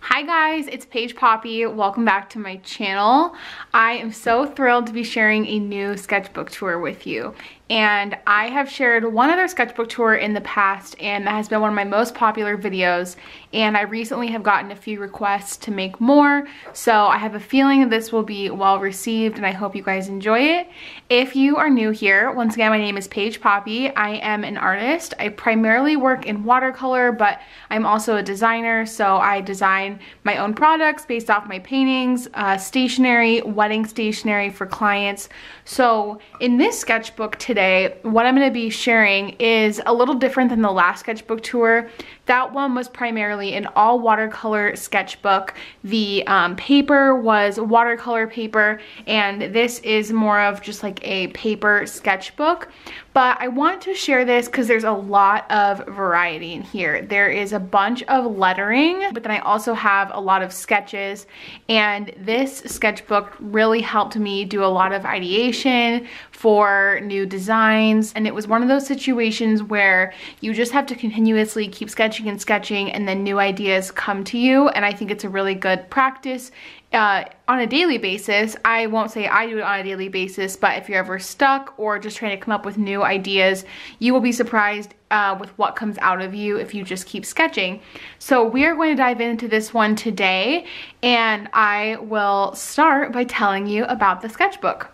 Hi guys, it's Paige Poppe. Welcome back to my channel. I am so thrilled to be sharing a new sketchbook tour with you. And I have shared one other sketchbook tour in the past, and that has been one of my most popular videos. And I recently have gotten a few requests to make more, so I have a feeling this will be well received, and I hope you guys enjoy it. If you are new here, once again, my name is Paige Poppe. I am an artist. I primarily work in watercolor, but I'm also a designer, so I design my own products based off my paintings, stationery, wedding stationery for clients. So in this sketchbook today, what I'm going to be sharing is a little different than the last sketchbook tour. That one was primarily an all watercolor sketchbook. The paper was watercolor paper, and this is more of just like a paper sketchbook. But I want to share this because there's a lot of variety in here. There is a bunch of lettering, but then I also have a lot of sketches, and this sketchbook really helped me do a lot of ideation for new designs. And it was one of those situations where you just have to continuously keep sketching and sketching, and then new ideas come to you. And I think it's a really good practice on a daily basis. I won't say I do it on a daily basis, but if you're ever stuck or just trying to come up with new ideas, you will be surprised with what comes out of you if you just keep sketching. So we are going to dive into this one today, and I will start by telling you about the sketchbook.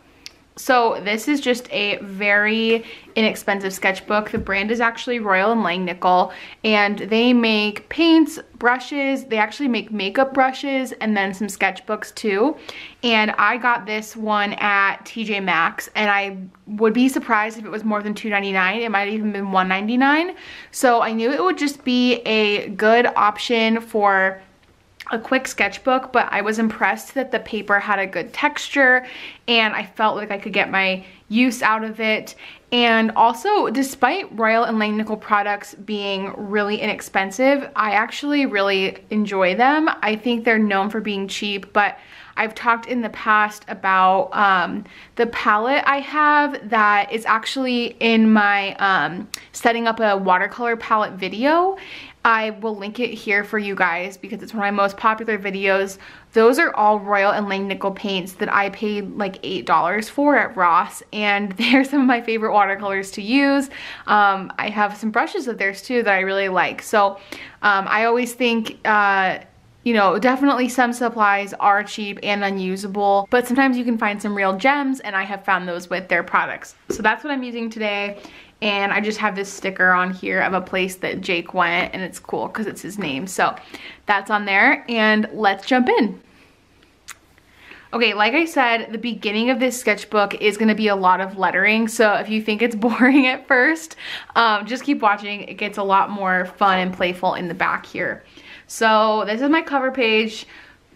So this is just a very inexpensive sketchbook. The brand is actually Royal & Langnickel, and they make paints, brushes, they actually make makeup brushes, and then some sketchbooks too. And I got this one at TJ Maxx, and I would be surprised if it was more than $2.99. It might have even been $1.99. So I knew it would just be a good option for a quick sketchbook, but I was impressed that the paper had a good texture, and I felt like I could get my use out of it. And also, despite Royal & Langnickel products being really inexpensive, I actually really enjoy them. I think they're known for being cheap, but I've talked in the past about the palette I have that is actually in my setting up a watercolor palette video. I will link it here for you guys because it's one of my most popular videos. Those are all Royal & Langnickel paints that I paid like $8 for at Ross, and they're some of my favorite watercolors to use. I have some brushes of theirs too that I really like. So I always think you know, definitely some supplies are cheap and unusable, but sometimes you can find some real gems, and I have found those with their products. So that's what I'm using today. And I just have this sticker on here of a place that Jake went, and it's cool because it's his name. So that's on there, and let's jump in. Okay, like I said, the beginning of this sketchbook is gonna be a lot of lettering. So if you think it's boring at first, just keep watching. It gets a lot more fun and playful in the back here. So this is my cover page.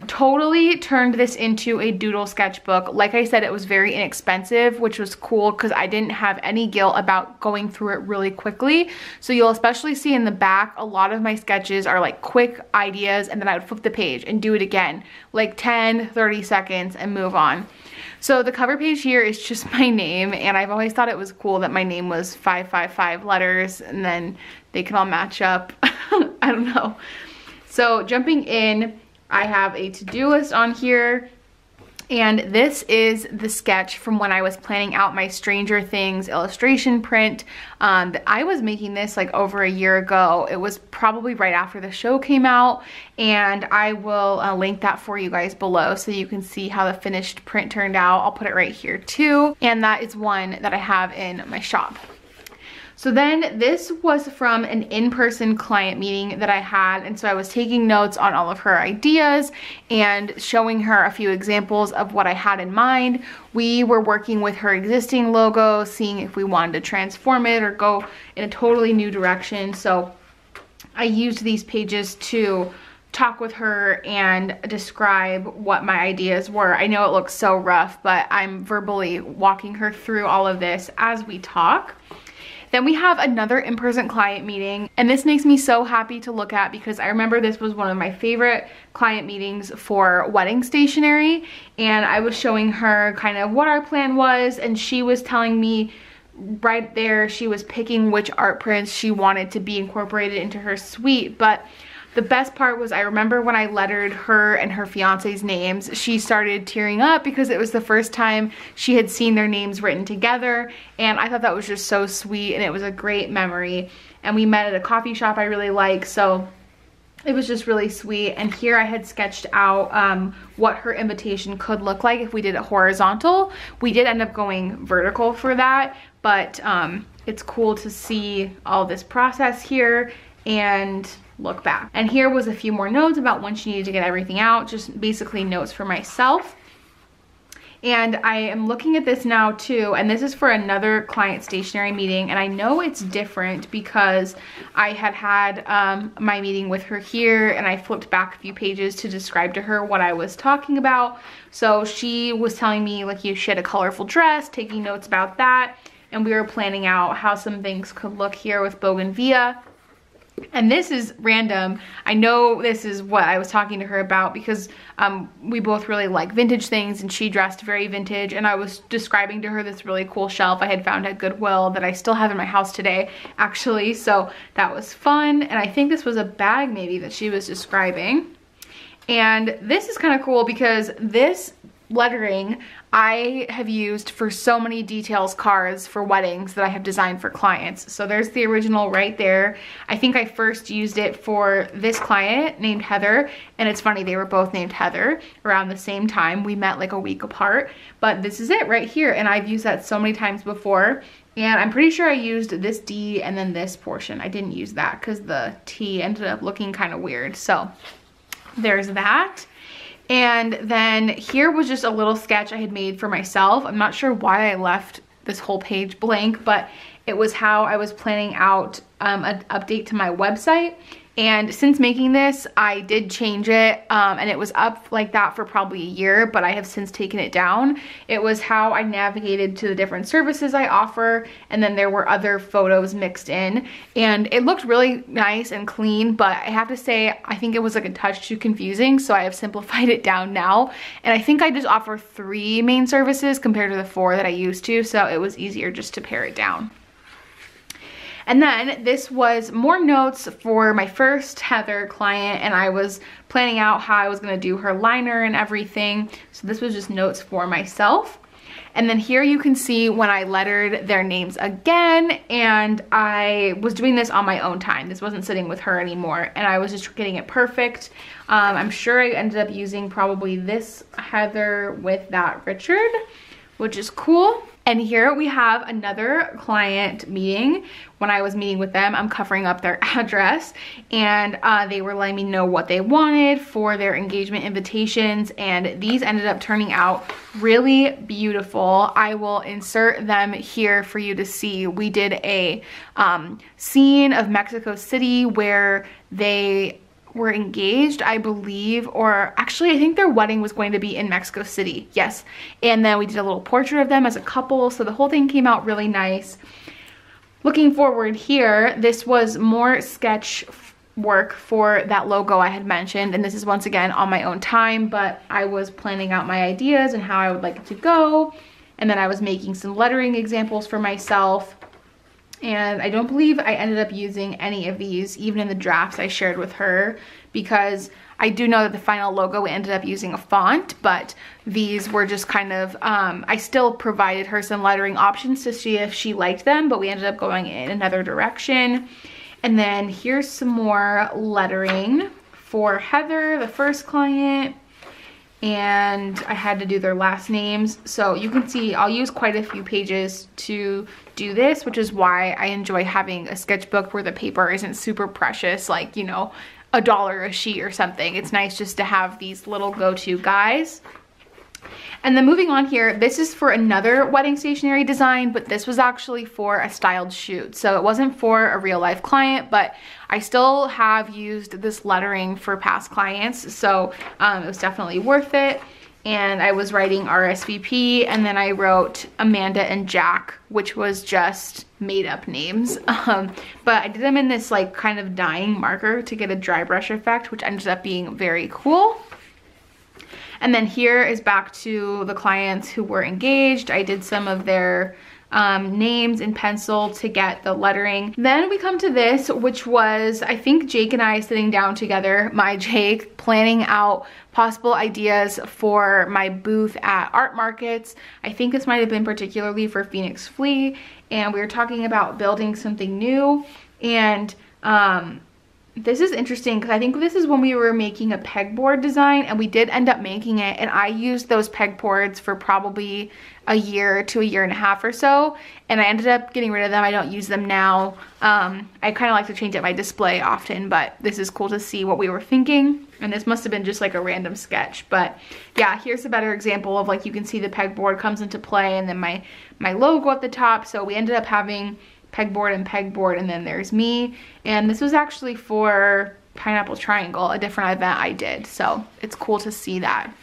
Totally turned this into a doodle sketchbook. Like I said, it was very inexpensive, which was cool because I didn't have any guilt about going through it really quickly. So you'll especially see in the back, a lot of my sketches are like quick ideas, and then I would flip the page and do it again, like 10, 30 seconds and move on. So the cover page here is just my name, and I've always thought it was cool that my name was 555 letters and then they can all match up. I don't know. So jumping in, I have a to-do list on here, and this is the sketch from when I was planning out my Stranger Things illustration print. I was making this like over a year ago. It was probably right after the show came out, and I will link that for you guys below so you can see how the finished print turned out. I'll put it right here too, and that is one that I have in my shop. So then this was from an in-person client meeting that I had, and so I was taking notes on all of her ideas and showing her a few examples of what I had in mind. We were working with her existing logo, seeing if we wanted to transform it or go in a totally new direction. So I used these pages to talk with her and describe what my ideas were. I know it looks so rough, but I'm verbally walking her through all of this as we talk. Then we have another in-person client meeting, and this makes me so happy to look at because I remember this was one of my favorite client meetings for wedding stationery, and I was showing her kind of what our plan was, and she was telling me right there, she was picking which art prints she wanted to be incorporated into her suite. But the best part was I remember when I lettered her and her fiance's names, she started tearing up because it was the first time she had seen their names written together, and I thought that was just so sweet, and it was a great memory. And we met at a coffee shop I really like, so it was just really sweet. And here I had sketched out what her invitation could look like if we did it horizontal. We did end up going vertical for that, but it's cool to see all this process here and look back. And here was a few more notes about when she needed to get everything out, just basically notes for myself. And I am looking at this now too, and this is for another client stationery meeting, and I know it's different because I had my meeting with her here, and I flipped back a few pages to describe to her what I was talking about. So she was telling me like she had a colorful dress, taking notes about that, and we were planning out how some things could look here with bougainvillea. And this is random. I know this is what I was talking to her about because we both really like vintage things, and she dressed very vintage, and I was describing to her this really cool shelf I had found at Goodwill that I still have in my house today, actually. So that was fun. And I think this was a bag maybe that she was describing. And this is kind of cool because this lettering I have used for so many details cards for weddings that I have designed for clients. So there's the original right there. I think I first used it for this client named Heather, and it's funny, they were both named Heather around the same time. We met like a week apart, but this is it right here, and I've used that so many times before. And I'm pretty sure I used this D and then this portion. I didn't use that because the T ended up looking kind of weird. So there's that. And then here was just a little sketch I had made for myself. I'm not sure why I left this whole page blank, but it was how I was planning out an update to my website. And since making this, I did change it, and it was up like that for probably a year, but I have since taken it down. It was how I navigated to the different services I offer, and then there were other photos mixed in, and it looked really nice and clean, but I have to say, I think it was like a touch too confusing, so I have simplified it down now. And I think I just offer 3 main services compared to the 4 that I used to, so it was easier just to pare it down. And then this was more notes for my first Heather client, and I was planning out how I was gonna do her liner and everything. So this was just notes for myself. And then here you can see when I lettered their names again, and I was doing this on my own time. This wasn't sitting with her anymore, and I was just getting it perfect. I'm sure I ended up using probably this Heather with that Richard, which is cool. And here we have another client meeting. When I was meeting with them, I'm covering up their address, and they were letting me know what they wanted for their engagement invitations, and these ended up turning out really beautiful. I will insert them here for you to see. We did a scene of Mexico City where they were engaged, I believe, or actually I think their wedding was going to be in Mexico City, yes. And then we did a little portrait of them as a couple, so the whole thing came out really nice. Looking forward here, this was more sketch work for that logo I had mentioned, and this is once again on my own time, but I was planning out my ideas and how I would like it to go, and then I was making some lettering examples for myself. And I don't believe I ended up using any of these, even in the drafts I shared with her, because I do know that the final logo we ended up using a font, but these were just kind of, I still provided her some lettering options to see if she liked them, but we ended up going in another direction. And then here's some more lettering for Heather, the first client. And I had to do their last names. So you can see I'll use quite a few pages to do this, which is why I enjoy having a sketchbook where the paper isn't super precious, like, you know, $1 a sheet or something. It's nice just to have these little go-to guys. And then moving on here, this is for another wedding stationery design, but this was actually for a styled shoot. So it wasn't for a real life client, but I still have used this lettering for past clients. So it was definitely worth it. And I was writing RSVP, and then I wrote Amanda and Jack, which was just made up names. But I did them in this like kind of dyeing marker to get a dry brush effect, which ended up being very cool. And then here is back to the clients who were engaged. I did some of their names in pencil to get the lettering. Then we come to this, which was, I think, Jake and I sitting down together, my Jake, planning out possible ideas for my booth at art markets. I think this might have been particularly for Phoenix Flea, and we were talking about building something new. And this is interesting because I think this is when we were making a pegboard design, and we did end up making it, and I used those pegboards for probably a year to a year and a half or so, and I ended up getting rid of them. I don't use them now. I kind of like to change up my display often, but this is cool to see what we were thinking, and this must have been just like a random sketch. But yeah, here's a better example of, like, you can see the pegboard comes into play, and then my logo at the top. So we ended up having pegboard and pegboard, and then there's me. And this was actually for Pineapple Triangle, a different event I did, so it's cool to see that.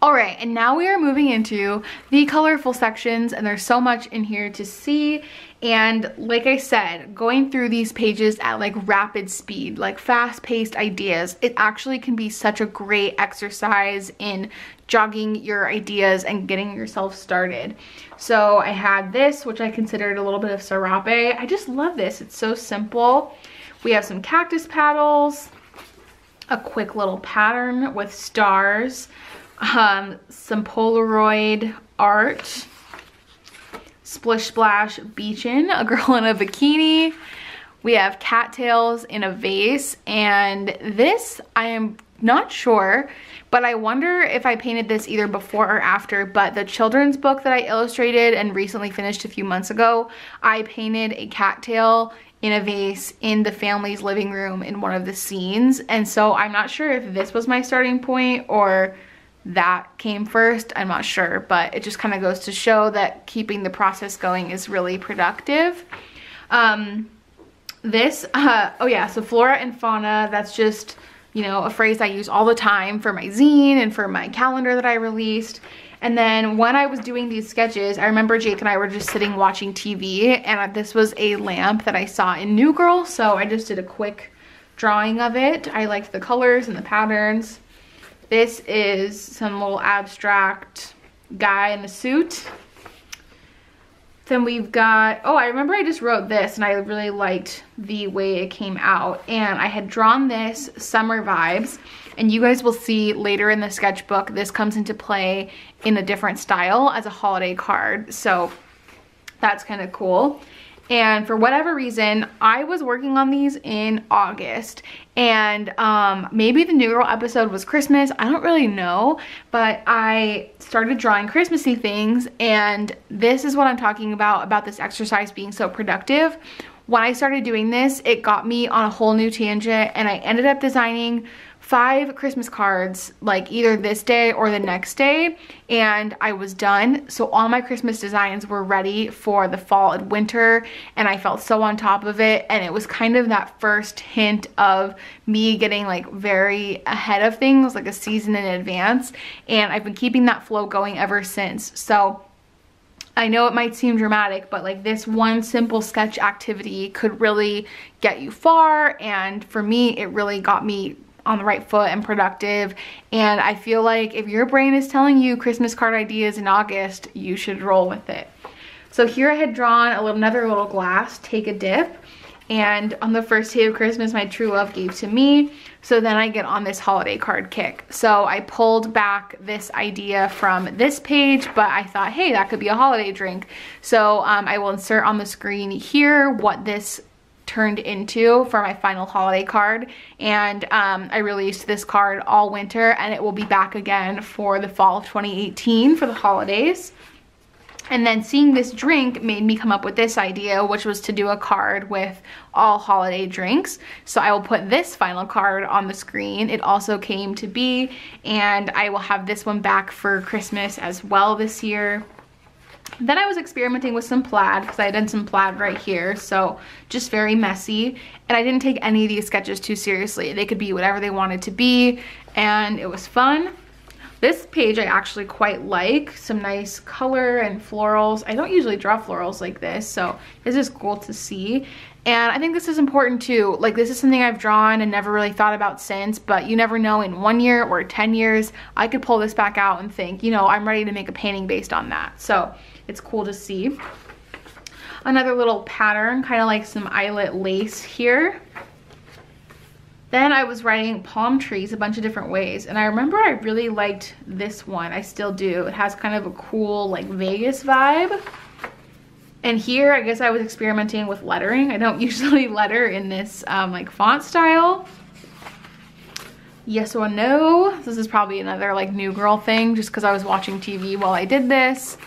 All right, and now we are moving into the colorful sections, and there's so much in here to see. And like I said, going through these pages at like rapid speed, like fast-paced ideas, it actually can be such a great exercise in jogging your ideas and getting yourself started. So I had this, which I considered a little bit of serape. I just love this. It's so simple. We have some cactus petals, a quick little pattern with stars, some Polaroid art, Splish Splash Beachin', a girl in a bikini. We have cattails in a vase, and this, I am not sure, but I wonder if I painted this either before or after, but the children's book that I illustrated and recently finished a few months ago, I painted a cattail in a vase in the family's living room in one of the scenes. And so I'm not sure if this was my starting point or that came first. I'm not sure, but it just kind of goes to show that keeping the process going is really productive. Oh yeah, so flora and fauna, that's just, you know, a phrase I use all the time for my zine and for my calendar that I released. And then when I was doing these sketches, I remember Jake and I were just sitting watching TV, and this was a lamp that I saw in New Girl, so I just did a quick drawing of it. I liked the colors and the patterns. This is some little abstract guy in a suit. Then we've got, oh, I remember I just wrote this and I really liked the way it came out. And I had drawn this summer vibes, and you guys will see later in the sketchbook, this comes into play in a different style as a holiday card. So that's kind of cool. And for whatever reason, I was working on these in August, and maybe the New Girl episode was Christmas, I don't really know, but I started drawing Christmassy things, and this is what I'm talking about this exercise being so productive. When I started doing this, it got me on a whole new tangent, and I ended up designing 5 Christmas cards, like either this day or the next day, and I was done. So all my Christmas designs were ready for the fall and winter, and I felt so on top of it. And it was kind of that first hint of me getting like very ahead of things, like a season in advance, and I've been keeping that flow going ever since. So I know it might seem dramatic, but like this one simple sketch activity could really get you far, and for me, it really got me on the right foot and productive. And I feel like if your brain is telling you Christmas card ideas in August, you should roll with it. So here I had drawn another little glass, take a dip, and on the first day of Christmas, my true love gave to me. So then I get on this holiday card kick. So I pulled back this idea from this page, but I thought, hey, that could be a holiday drink. So I will insert on the screen here what this turned into for my final holiday card. And I released this card all winter, and it will be back again for the fall of 2018 for the holidays. And then seeing this drink made me come up with this idea, which was to do a card with all holiday drinks. So I will put this final card on the screen. It also came to be, and I will have this one back for Christmas as well this year. Then I was experimenting with some plaid, because I had done some plaid right here, so just very messy. And I didn't take any of these sketches too seriously. They could be whatever they wanted to be, and it was fun. This page I actually quite like. Some nice color and florals. I don't usually draw florals like this, so this is cool to see. And I think this is important too. Like, this is something I've drawn and never really thought about since, but you never know, in 1 year or 10 years, I could pull this back out and think, you know, I'm ready to make a painting based on that. So it's cool to see. Another little pattern, kind of like some eyelet lace here. Then I was writing palm trees a bunch of different ways, and I remember I really liked this one. I still do. It has kind of a cool like Vegas vibe. And here, I guess I was experimenting with lettering. I don't usually letter in this like font style. Yes or no. This is probably another like new girl thing, just because I was watching TV while I did this.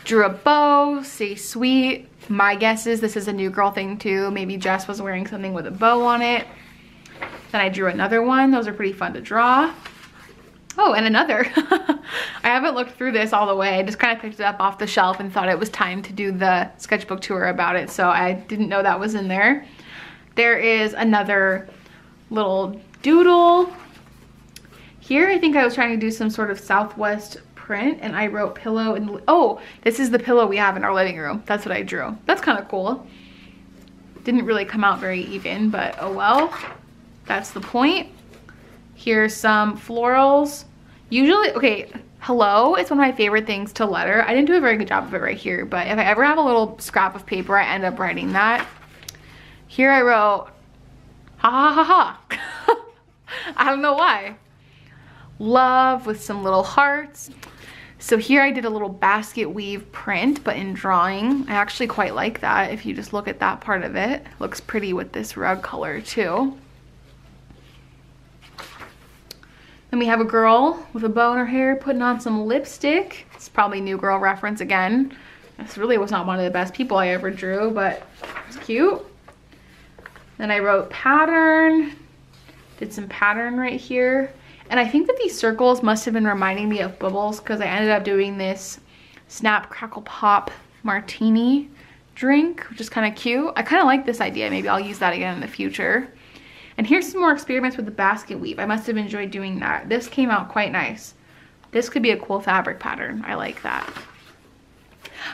Drew a bow, stay sweet. My guess is this is a new girl thing too. Maybe Jess was wearing something with a bow on it. Then I drew another one. Those are pretty fun to draw. Oh, and another. I haven't looked through this all the way. I just kind of picked it up off the shelf and thought it was time to do the sketchbook tour about it, so I didn't know that was in there. There is another little doodle. Here, I think I was trying to do some sort of Southwest print, and I wrote pillow and, oh, this is the pillow we have in our living room. That's what I drew. That's kind of cool. Didn't really come out very even, but oh well. That's the point. Here's some florals. Usually, okay, hello is one of my favorite things to letter. I didn't do a very good job of it right here, but if I ever have a little scrap of paper, I end up writing that. Here I wrote, ha ha ha ha. I don't know why. Love with some little hearts. So here I did a little basket weave print, but in drawing. I actually quite like that. If you just look at that part of it, looks pretty with this rug color too. Then we have a girl with a bow in her hair putting on some lipstick. It's probably New Girl reference again. This really was not one of the best people I ever drew, but it's cute. Then I wrote pattern, did some pattern right here. And I think that these circles must have been reminding me of bubbles, because I ended up doing this Snap, Crackle, Pop martini drink, which is kind of cute. I kind of like this idea. Maybe I'll use that again in the future. And here's some more experiments with the basket weave. I must have enjoyed doing that. This came out quite nice. This could be a cool fabric pattern. I like that.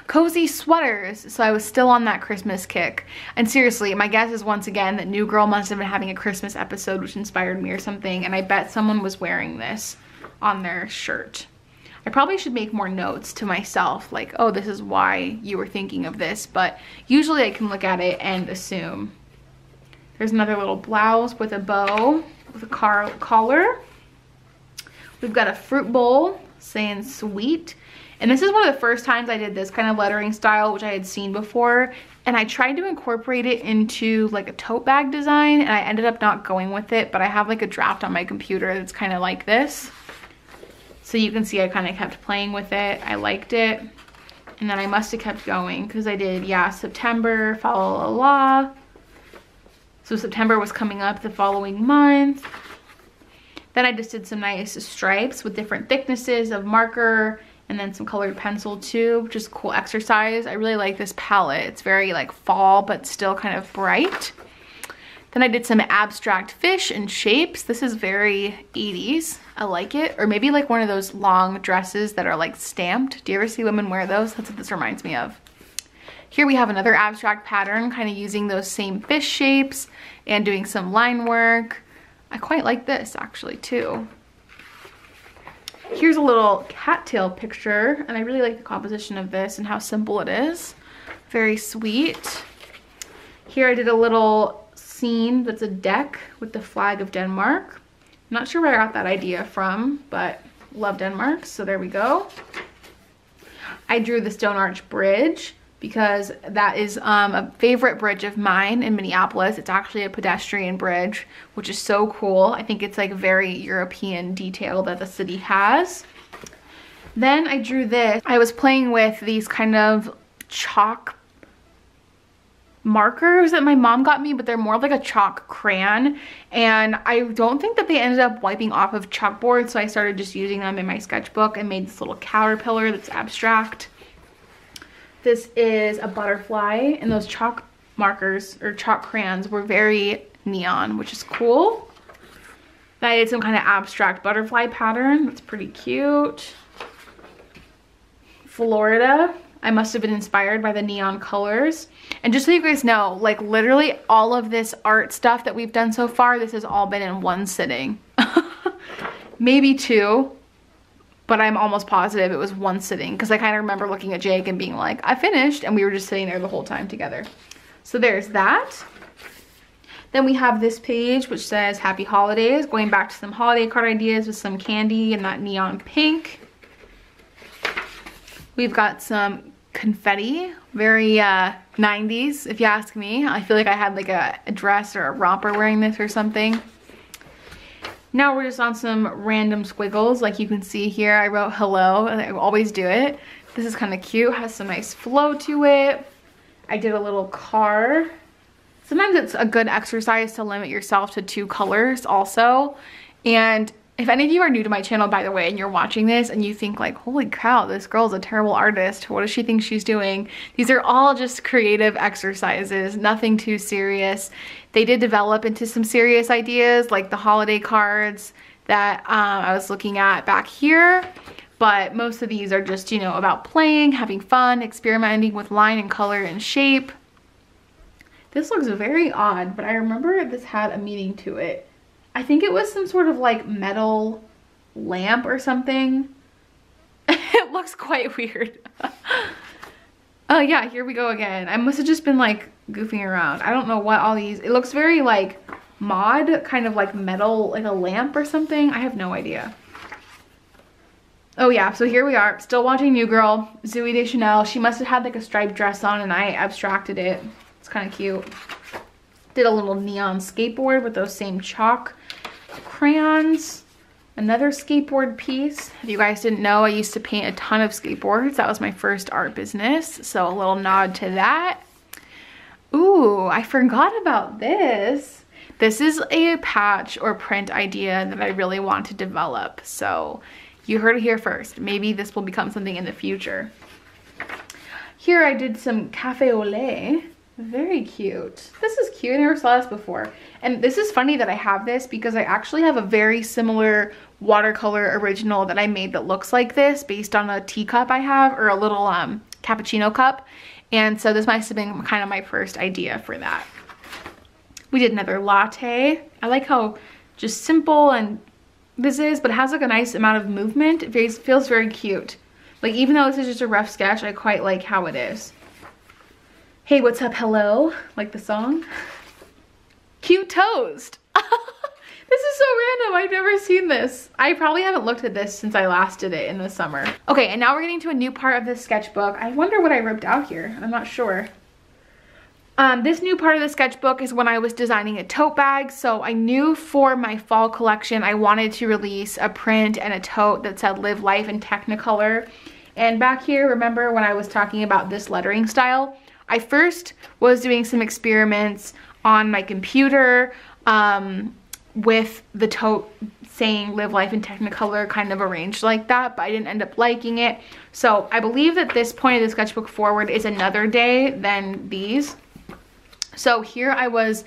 Cozy sweaters. So I was still on that Christmas kick. And seriously, my guess is once again that New Girl must have been having a Christmas episode which inspired me or something. And I bet someone was wearing this on their shirt. I probably should make more notes to myself, like, oh, this is why you were thinking of this. But usually I can look at it and assume. There's another little blouse with a bow with a collar. We've got a fruit bowl saying sweet. And this is one of the first times I did this kind of lettering style, which I had seen before. And I tried to incorporate it into like a tote bag design, and I ended up not going with it, but I have like a draft on my computer that's kind of like this. So you can see I kind of kept playing with it. I liked it. And then I must have kept going because I did, yeah, September, fa la la la. So September was coming up the following month. Then I just did some nice stripes with different thicknesses of marker, and then some colored pencil too, which is a cool exercise. I really like this palette. It's very like fall, but still kind of bright. Then I did some abstract fish and shapes. This is very 80s. I like it. Or maybe like one of those long dresses that are like stamped. Do you ever see women wear those? That's what this reminds me of. Here we have another abstract pattern, kind of using those same fish shapes and doing some line work. I quite like this actually too. Here's a little cattail picture, and I really like the composition of this and how simple it is. Very sweet. Here I did a little scene that's a deck with the flag of Denmark. I'm not sure where I got that idea from, but love Denmark, so there we go. I drew the Stone Arch Bridge, because that is a favorite bridge of mine in Minneapolis. It's actually a pedestrian bridge, which is so cool. I think it's like very European detail that the city has. Then I drew this. I was playing with these kind of chalk markers that my mom got me, but they're more like a chalk crayon, and I don't think that they ended up wiping off of chalkboard, so I started just using them in my sketchbook and made this little caterpillar that's abstract. This is a butterfly, and those chalk markers or chalk crayons were very neon, which is cool. Then I did some kind of abstract butterfly pattern. That's pretty cute. Florida. I must have been inspired by the neon colors. And just so you guys know, like literally all of this art stuff that we've done so far, this has all been in one sitting. Maybe two, but I'm almost positive it was one sitting because I kind of remember looking at Jake and being like, I finished, and we were just sitting there the whole time together. So there's that. Then we have this page which says Happy Holidays, going back to some holiday card ideas with some candy and that neon pink. We've got some confetti, very 90s if you ask me. I feel like I had like a dress or a romper wearing this or something. Now we're just on some random squiggles. Like you can see here, I wrote hello, and I always do it. This is kind of cute, has some nice flow to it. I did a little car. Sometimes it's a good exercise to limit yourself to 2 colors also. And if any of you are new to my channel, by the way, and you're watching this and you think like, holy cow, this girl's a terrible artist. What does she think she's doing? These are all just creative exercises, nothing too serious. They did develop into some serious ideas like the holiday cards that I was looking at back here. But most of these are just, you know, about playing, having fun, experimenting with line and color and shape. This looks very odd, but I remember this had a meaning to it. I think it was some sort of like metal lamp or something. It looks quite weird. Oh yeah, here we go again. I must have just been like goofing around. I don't know what all these, it looks very like mod, kind of like metal, like a lamp or something. I have no idea. Oh yeah, so here we are, still watching New Girl, Zooey Deschanel. She must have had like a striped dress on and I abstracted it. It's kind of cute. Did a little neon skateboard with those same chalk crayons. Another skateboard piece. If you guys didn't know, I used to paint a ton of skateboards. That was my first art business. So a little nod to that. Ooh, I forgot about this. This is a patch or print idea that I really want to develop. So you heard it here first. Maybe this will become something in the future. Here I did some cafe au lait. Very cute. This is cute. I never saw this before. And this is funny that I have this because I actually have a very similar watercolor original that I made that looks like this based on a teacup I have, or a little cappuccino cup. And so this must have been kind of my first idea for that. We did another latte. I like how just simple and this is, but it has like a nice amount of movement. It feels very cute. Like even though this is just a rough sketch, I quite like how it is. Hey, what's up, hello? Like the song? Cute toast. This is so random, I've never seen this. I probably haven't looked at this since I last did it in the summer. Okay, and now we're getting to a new part of this sketchbook. I wonder what I ripped out here, I'm not sure. This new part of the sketchbook is when I was designing a tote bag. So I knew for my fall collection, I wanted to release a print and a tote that said Live Life in Technicolor. And back here, remember when I was talking about this lettering style? I first was doing some experiments on my computer with the tote saying Live Life in Technicolor kind of arranged like that, but I didn't end up liking it. So I believe that this point of the sketchbook forward is another day than these. So here I was,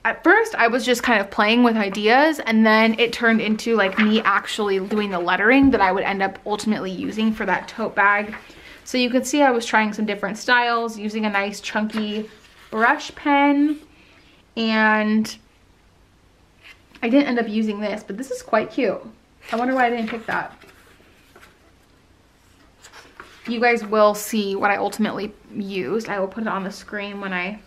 at first I was just kind of playing with ideas, and then it turned into like me actually doing the lettering that I would end up ultimately using for that tote bag. So you can see I was trying some different styles, using a nice chunky brush pen, and I didn't end up using this, but this is quite cute. I wonder why I didn't pick that. You guys will see what I ultimately used. I will put it on the screen when I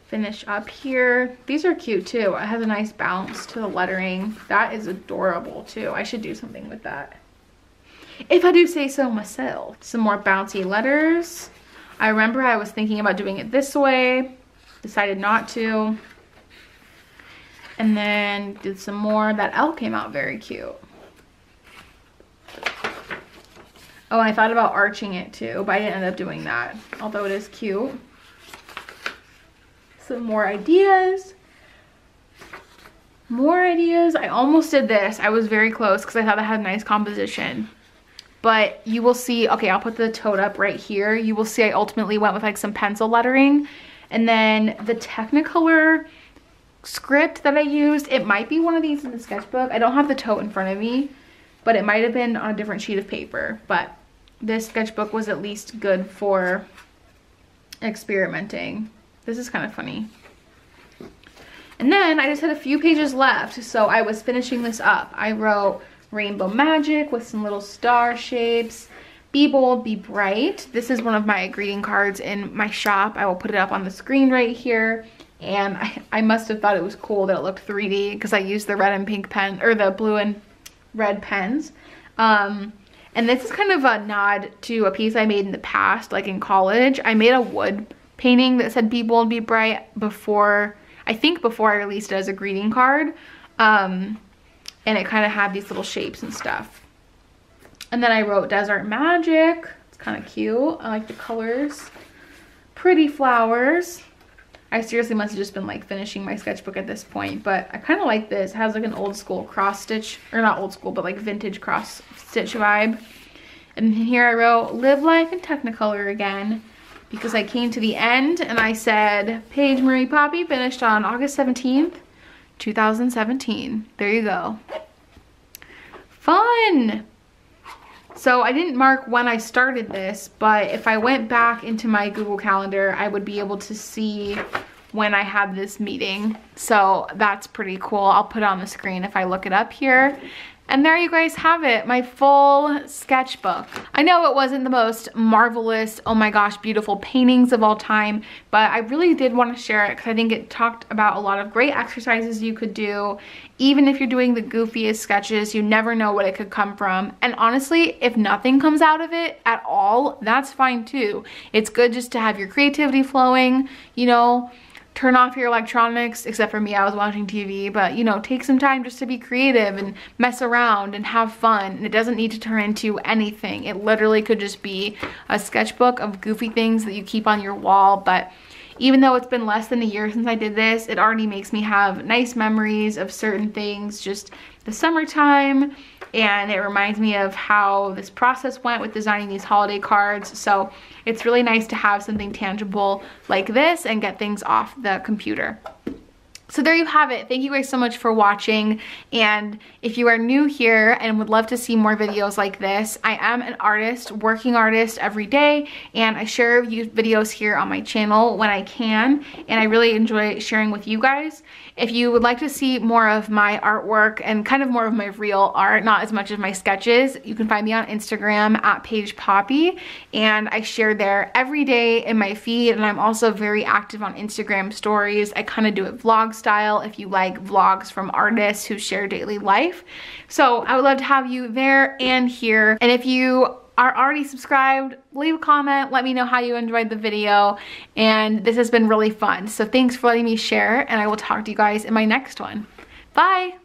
finish up here. These are cute too. It has a nice bounce to the lettering. That is adorable too. I should do something with that, if I do say so myself. Some more bouncy letters. I remember I was thinking about doing it this way, decided not to. And then did some more. That L came out very cute. Oh, I thought about arching it too, but I didn't end up doing that, although it is cute. Some more ideas. More ideas. I almost did this. I was very close because I thought it had a nice composition. But you will see, okay, I'll put the tote up right here. You will see I ultimately went with like some pencil lettering. And then the Technicolor script that I used. It might be one of these in the sketchbook. I don't have the tote in front of me, but it might have been on a different sheet of paper. But this sketchbook was at least good for experimenting. This is kind of funny. And then I just had a few pages left, so I was finishing this up. I wrote Rainbow Magic with some little star shapes. Be bold, be bright. This is one of my greeting cards in my shop. I will put it up on the screen right here. And I must have thought it was cool that it looked 3D because I used the red and pink pen, or the blue and red pens. And this is kind of a nod to a piece I made in the past, like in college. I made a wood painting that said be bold, be bright before, I think before I released it as a greeting card. And it kind of had these little shapes and stuff. And then I wrote Desert Magic. It's kind of cute. I like the colors. Pretty flowers. I seriously must have just been like finishing my sketchbook at this point, but I kind of like this. It has like an old school cross stitch, or not old school, but like vintage cross stitch vibe. And here I wrote Live Life in Technicolor again, because I came to the end and I said Paige Marie Poppe finished on August 17th, 2017. There you go. Fun! So I didn't mark when I started this, but if I went back into my Google Calendar, I would be able to see when I had this meeting. So that's pretty cool. I'll put it on the screen if I look it up here. And there you guys have it, my full sketchbook. I know it wasn't the most marvelous, oh my gosh, beautiful paintings of all time, but I really did want to share it because I think it talked about a lot of great exercises you could do. Even if you're doing the goofiest sketches, you never know what it could come from. And honestly, if nothing comes out of it at all, that's fine too. It's good just to have your creativity flowing, you know, turn off your electronics, except for me, I was watching TV, but you know, take some time just to be creative and mess around and have fun. And it doesn't need to turn into anything. It literally could just be a sketchbook of goofy things that you keep on your wall. But even though it's been less than a year since I did this, it already makes me have nice memories of certain things, just the summertime, and it reminds me of how this process went with designing these holiday cards. So it's really nice to have something tangible like this and get things off the computer. So there you have it. Thank you guys so much for watching. And if you are new here and would love to see more videos like this, I am an artist, working artist every day, and I share videos here on my channel when I can, and I really enjoy sharing with you guys. If you would like to see more of my artwork and kind of more of my real art, not as much as my sketches, you can find me on Instagram at Paige Poppe, and I share there every day in my feed, and I'm also very active on Instagram stories. I kind of do it vlog style if you like vlogs from artists who share daily life. So I would love to have you there and here. And if you are already subscribed, leave a comment, let me know how you enjoyed the video. And this has been really fun. So thanks for letting me share, and I will talk to you guys in my next one. Bye!